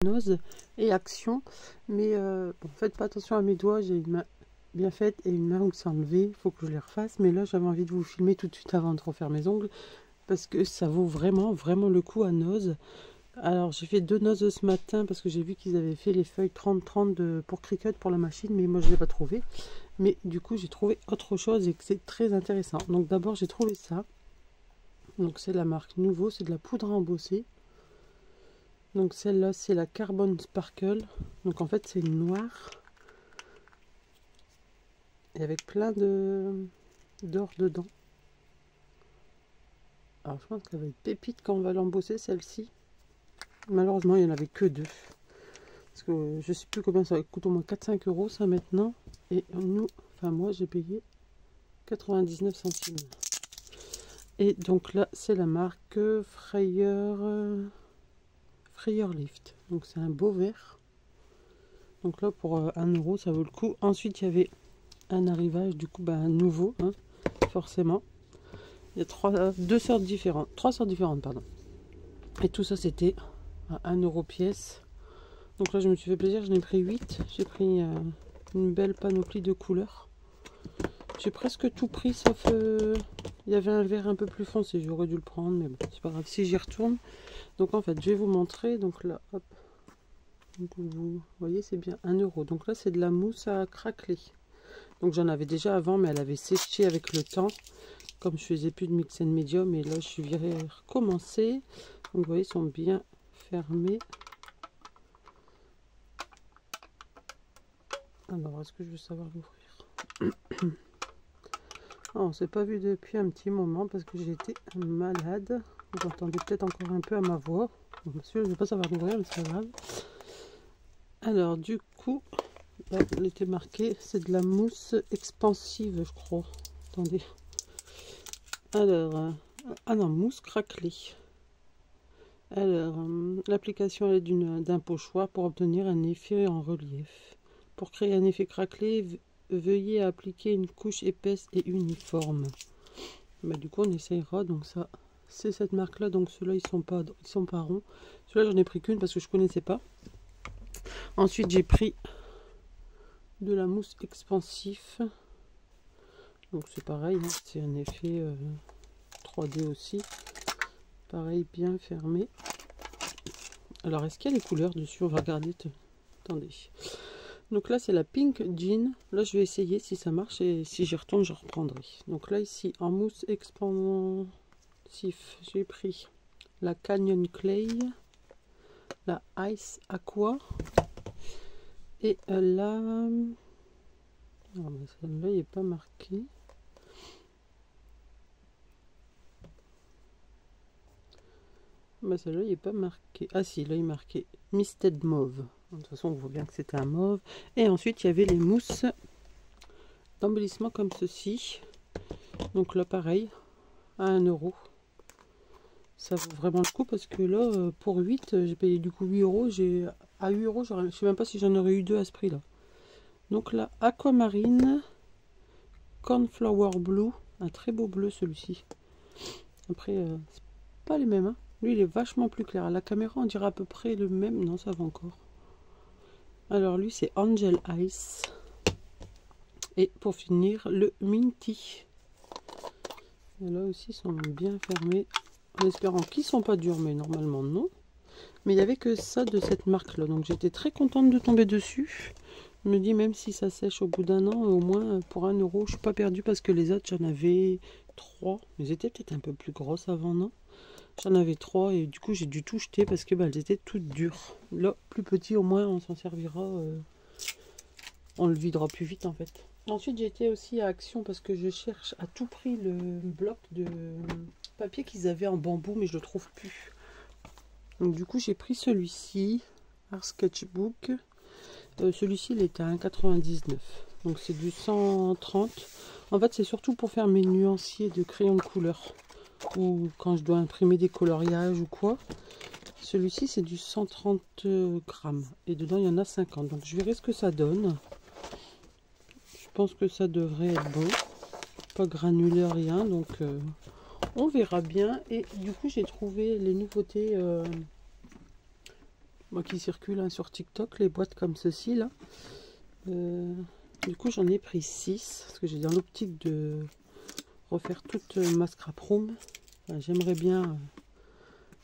Nose et Action. Mais bon, faites pas attention à mes doigts, j'ai une main bien faite et une main où c'est enlevé, il faut que je les refasse. Mais là j'avais envie de vous filmer tout de suite avant de refaire mes ongles, parce que ça vaut vraiment le coup à Nose. Alors j'ai fait 2 noses ce matin parce que j'ai vu qu'ils avaient fait les feuilles 30-30 pour Cricut pour la machine, mais moi je ne l'ai pas trouvé. Mais du coup j'ai trouvé autre chose et que c'est très intéressant. Donc d'abord j'ai trouvé ça. Donc c'est la marque Nouveau, c'est de la poudre à embosser. Donc celle-là c'est la Carbon Sparkle. Donc en fait c'est noir. Et avec plein d'or dedans. Alors je pense qu'elle va être pépite quand on va l'embosser celle-ci. Malheureusement il n'y en avait que 2. Parce que je sais plus combien ça coûte, au moins 4-5 euros ça maintenant. Et nous, enfin moi j'ai payé 99 centimes. Et donc là c'est la marque Freyer Lift. Donc c'est un beau vert. Donc là pour 1 euro ça vaut le coup. Ensuite il y avait un arrivage du coup nouveau, hein, forcément. Il y a 3 sortes différentes pardon. Et tout ça c'était à 1 euro pièce. Donc là je me suis fait plaisir, j'en ai pris 8. J'ai pris une belle panoplie de couleurs. J'ai presque tout pris sauf il y avait un vert un peu plus foncé, j'aurais dû le prendre, mais bon c'est pas grave si j'y retourne. Donc en fait je vais vous montrer. Donc là hop, donc, vous voyez c'est bien 1 euro. Donc là c'est de la mousse à craqueler. Donc j'en avais déjà avant, mais elle avait séché avec le temps comme je faisais plus de mix and medium. Et là je vais recommencer. Donc vous voyez ils sont bien fermés. Alors, est-ce que je veux savoir l'ouvrir? Oh, on s'est pas vu depuis un petit moment parce que j'étais malade. Vous entendez peut-être encore un peu à ma voix. Bon, monsieur, je ne vais pas savoir l'ouvrir, mais c'est pas grave. Alors, du coup, là, il était marqué, c'est de la mousse expansive, je crois. Attendez. Alors, ah non, mousse craquelée. Alors, l'application à l'aide d'un pochoir pour obtenir un effet en relief. Pour créer un effet craquelé, veuillez appliquer une couche épaisse et uniforme. Du coup, on essayera. Donc ça, c'est cette marque-là. Donc ceux-là, ils sont pas ronds. Ceux-là, j'en ai pris qu'une parce que je connaissais pas. Ensuite, j'ai pris de la mousse expansif. Donc c'est pareil, hein, c'est un effet 3D aussi. Pareil, bien fermé. Alors, est-ce qu'il y a les couleurs dessus? On va regarder. Attendez. Donc là c'est la Pink Jean. Là je vais essayer si ça marche et si j'y retourne je reprendrai. Donc là ici en mousse expansif j'ai pris la Canyon Clay, la Ice Aqua et la... celle-là il n'est pas marqué. Celle-là il n'est pas marqué. Ah si, là il est marqué Misted Mauve. De toute façon on voit bien que c'était un mauve. Et ensuite il y avait les mousses d'embellissement comme ceci. Donc là pareil à 1 euro. Ça vaut vraiment le coup parce que là pour 8 j'ai payé du coup 8 euros. À 8 euros je sais même pas si j'en aurais eu 2 à ce prix là. Donc là Aquamarine Cornflower Blue, un très beau bleu celui-ci. Après c'est pas les mêmes, hein. Lui il est vachement plus clair. À la caméra on dirait à peu près le même. Non ça va encore. Alors lui c'est Angel Ice. Et pour finir le Minty. Et là aussi ils sont bien fermés. En espérant qu'ils sont pas durs, mais normalement non. Mais il n'y avait que ça de cette marque là. Donc j'étais très contente de tomber dessus. Je me dis même si ça sèche au bout d'1 an, au moins pour 1 euro, je suis pas perdue parce que les autres j'en avais 3. Ils étaient peut-être un peu plus grosses avant, non? J'en avais 3 et du coup j'ai dû tout jeter parce que elles étaient toutes dures. Là, plus petit au moins on s'en servira. On le videra plus vite en fait. Ensuite j'ai été aussi à Action parce que je cherche à tout prix le bloc de papier qu'ils avaient en bambou, mais je le trouve plus. Donc du coup j'ai pris celui-ci, Art Sketchbook. Celui-ci il était à 1,99 €. Donc c'est du 130. En fait c'est surtout pour faire mes nuanciers de crayons de couleur. Ou quand je dois imprimer des coloriages ou quoi. Celui-ci c'est du 130 grammes. Et dedans il y en a 50. Donc je verrai ce que ça donne. Je pense que ça devrait être bon. Pas granulé, rien. Donc on verra bien. Et du coup j'ai trouvé les nouveautés moi qui circule hein, sur TikTok, les boîtes comme ceci là. Du coup j'en ai pris 6 parce que j'ai dans l'optique de refaire toute ma scrap room. Enfin, j'aimerais bien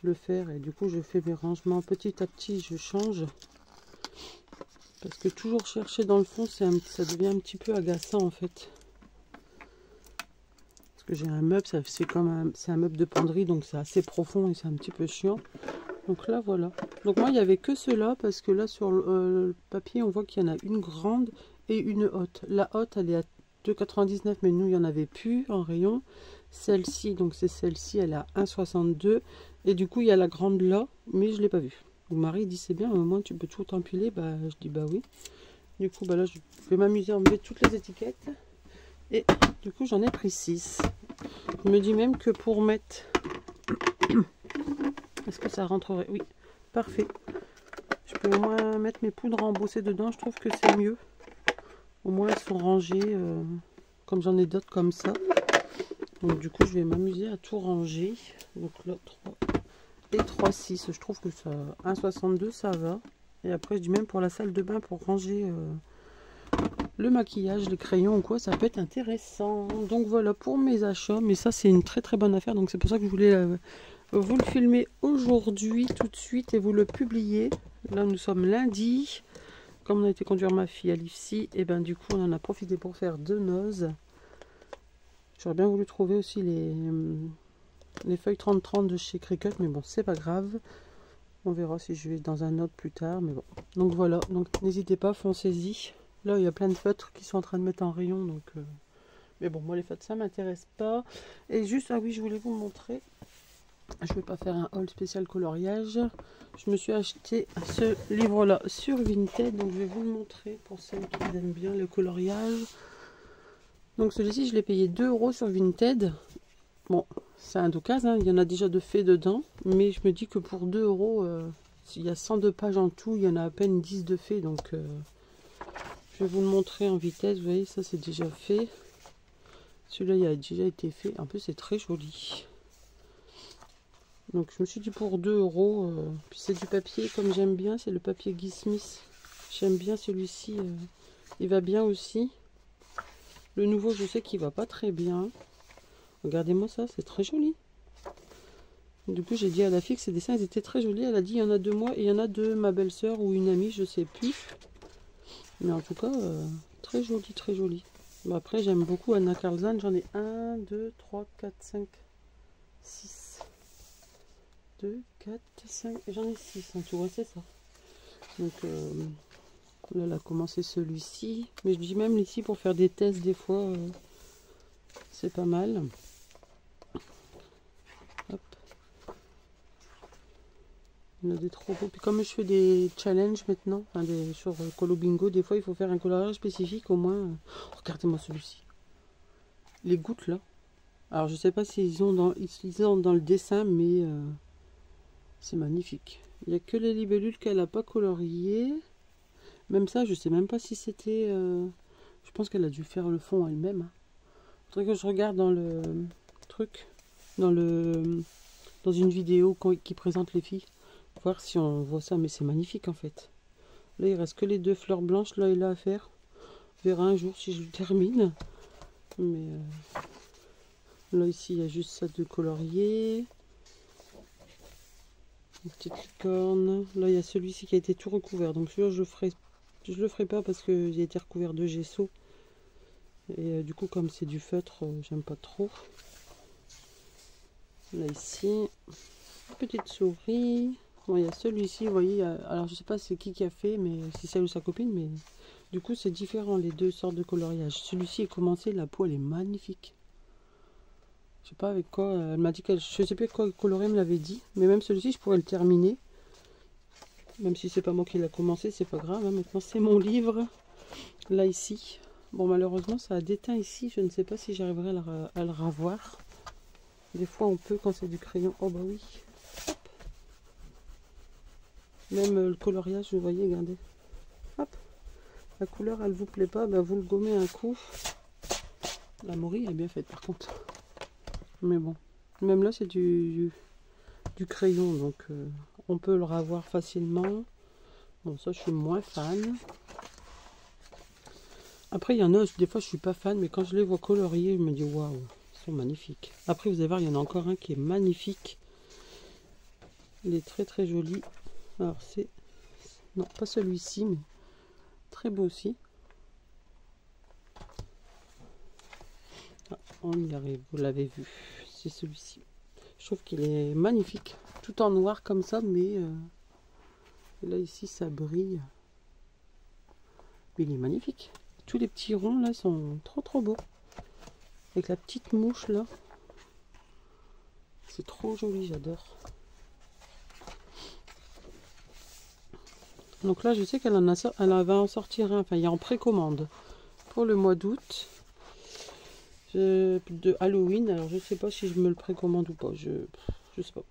le faire et du coup je fais mes rangements petit à petit, je change. Parce que toujours chercher dans le fond, ça devient un petit peu agaçant en fait. Parce que j'ai un meuble, c'est un meuble de penderie, donc c'est assez profond et c'est un petit peu chiant. Donc là voilà. Donc moi il n'y avait que cela parce que là sur le papier on voit qu'il y en a une grande et une haute. La haute elle est à 2,99 mais nous il n'y en avait plus en rayon. Celle-ci, donc c'est celle-ci, elle est à 1,62 et du coup il y a la grande là, mais je ne l'ai pas vue. Mon mari dit c'est bien, au moins tu peux tout empiler. Bah je dis bah oui. Du coup bah là je vais m'amuser à enlever toutes les étiquettes. Et du coup j'en ai pris 6. Je me dis même que pour mettre... Est-ce que ça rentrerait? Oui, parfait. Je peux au moins mettre mes poudres embossées dedans, je trouve que c'est mieux. Au moins elles sont rangées, comme j'en ai d'autres comme ça. Donc du coup je vais m'amuser à tout ranger. Donc là 3 et 3, 6. Je trouve que ça 1,62 ça va. Et après je dis même pour la salle de bain pour ranger le maquillage, les crayons ou quoi, ça peut être intéressant. Donc voilà pour mes achats. Mais ça c'est une très très bonne affaire. Donc c'est pour ça que je voulais vous le filmer aujourd'hui tout de suite et vous le publier. Là nous sommes lundi. Comme on a été conduire ma fille à l'IFSI, et ben du coup on en a profité pour faire 2 noz. J'aurais bien voulu trouver aussi les feuilles 30-30 de chez Cricut, mais bon, c'est pas grave. On verra si je vais dans un autre plus tard, mais bon. Donc voilà, donc n'hésitez pas, foncez-y. Là, il y a plein de feutres qui sont en train de mettre en rayon, donc... Mais bon, moi les feutres, ça m'intéresse pas. Et juste, ah oui, je voulais vous montrer. Je vais pas faire un haul spécial coloriage. Je me suis acheté ce livre-là sur Vinted, donc je vais vous le montrer pour ceux qui aiment bien le coloriage. Donc celui-ci, je l'ai payé 2 € sur Vinted. Bon, c'est un d'occasion, hein. Il y en a déjà de faits dedans. Mais je me dis que pour 2 €, il y a 102 pages en tout, il y en a à peine 10 de faits. Donc je vais vous le montrer en vitesse. Vous voyez, ça c'est déjà fait. Celui-là, il a déjà été fait. En plus, c'est très joli. Donc je me suis dit pour 2 €. Puis c'est du papier, comme j'aime bien, c'est le papier Guy Smith. J'aime bien celui-ci. Il va bien aussi. Le nouveau, je sais qu'il va pas très bien. Regardez-moi ça, c'est très joli. Du coup, j'ai dit à la fille que ces dessins ils étaient très jolis. Elle a dit il y en a de moi et il y en a de ma belle-sœur ou une amie, je sais plus. Mais en tout cas, très joli, très joli. Bon, après, j'aime beaucoup Anna Karlzan. J'en ai 1, 2, 3, 4, 5, 6. 2, 4, 5. J'en ai 6 en tout, ouais, c'est ça. Donc là, elle a commencé celui-ci. Mais je dis même ici pour faire des tests des fois. C'est pas mal. Hop. Il y en a des trop beaux. Puis comme je fais des challenges maintenant, enfin sur Colo Bingo, des fois il faut faire un coloriage spécifique au moins. Regardez-moi celui-ci. Les gouttes là. Alors je sais pas s'ils ont dans le dessin, mais c'est magnifique. Il n'y a que les libellules qu'elle n'a pas coloriées. Même ça, je sais même pas si c'était... je pense qu'elle a dû faire le fond elle-même. Hein. Faudrait que je regarde dans le truc, dans une vidéo qui présente les filles, voir si on voit ça. Mais c'est magnifique en fait. Là il reste que les 2 fleurs blanches là et là à faire. On verra un jour si je le termine. Mais là ici il y a juste ça de colorier. Une petite licorne. Là il y a celui-ci qui a été tout recouvert. Donc celui-là je le ferai pas parce qu'il a été recouvert de gesso. Et du coup comme c'est du feutre, j'aime pas trop. Là ici, petite souris. Bon, il y a celui-ci, vous voyez, alors je sais pas c'est qui a fait, mais si c'est elle ou sa copine, mais du coup c'est différent les 2 sortes de coloriage. Celui-ci est commencé, la peau elle est magnifique. Je sais pas avec quoi, elle m'a dit qu'elle, je sais plus quoi colorer, elle me l'avait dit, mais même celui-ci je pourrais le terminer. Même si c'est pas moi qui l'a commencé, c'est pas grave, hein. Maintenant c'est mon livre. Là ici, bon malheureusement ça a déteint ici, je ne sais pas si j'arriverai à le ravoir. Des fois on peut quand c'est du crayon. Oh bah oui. Hop. Même le coloriage, vous voyez, regardez. Hop. La couleur elle vous plaît pas, bah vous le gommez un coup. La morille elle est bien faite par contre. Mais bon. Même là c'est du crayon, donc on peut le ravoir facilement. Bon, ça, je suis moins fan. Après, il y en a, des fois, je suis pas fan, mais quand je les vois coloriés, je me dis waouh, ils sont magnifiques. Après, vous allez voir, il y en a encore un qui est magnifique. Il est très très joli. Alors, c'est. Non, pas celui-ci, mais très beau aussi. Ah, on y arrive, vous l'avez vu. C'est celui-ci. Je trouve qu'il est magnifique. Tout en noir comme ça, mais là, ici, ça brille. Mais il est magnifique. Tous les petits ronds là sont trop trop beaux. Avec la petite mouche là. C'est trop joli, j'adore. Donc là, je sais qu'elle va en sortir un. Enfin, il y a en précommande pour le mois d'août de Halloween. Alors, je sais pas si je me le précommande ou pas. Je sais pas.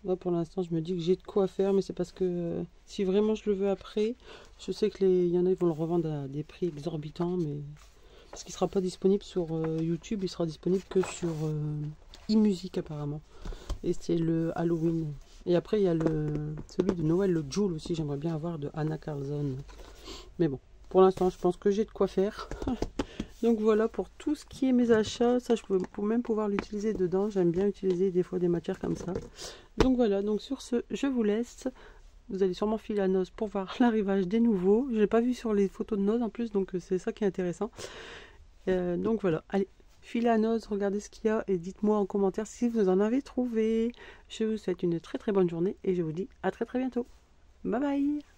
Moi, pour l'instant, je me dis que j'ai de quoi faire, mais c'est parce que si vraiment je le veux après, je sais que il y en a, ils vont le revendre à des prix exorbitants, mais parce qu'il sera pas disponible sur YouTube, il sera disponible que sur eMusic apparemment. Et c'est le Halloween. Et après, il y a celui de Noël, le Joule aussi, j'aimerais bien avoir de Anna Carlson. Mais bon, pour l'instant, je pense que j'ai de quoi faire. Donc voilà pour tout ce qui est mes achats. Ça, je peux même pouvoir l'utiliser dedans. J'aime bien utiliser des fois des matières comme ça. Donc voilà, donc sur ce, je vous laisse. Vous allez sûrement filer à Noz pour voir l'arrivage des nouveaux. Je l'ai pas vu sur les photos de Noz en plus, donc c'est ça qui est intéressant. Donc voilà, allez, filez à Noz, regardez ce qu'il y a et dites-moi en commentaire si vous en avez trouvé. Je vous souhaite une très très bonne journée et je vous dis à très très bientôt. Bye bye.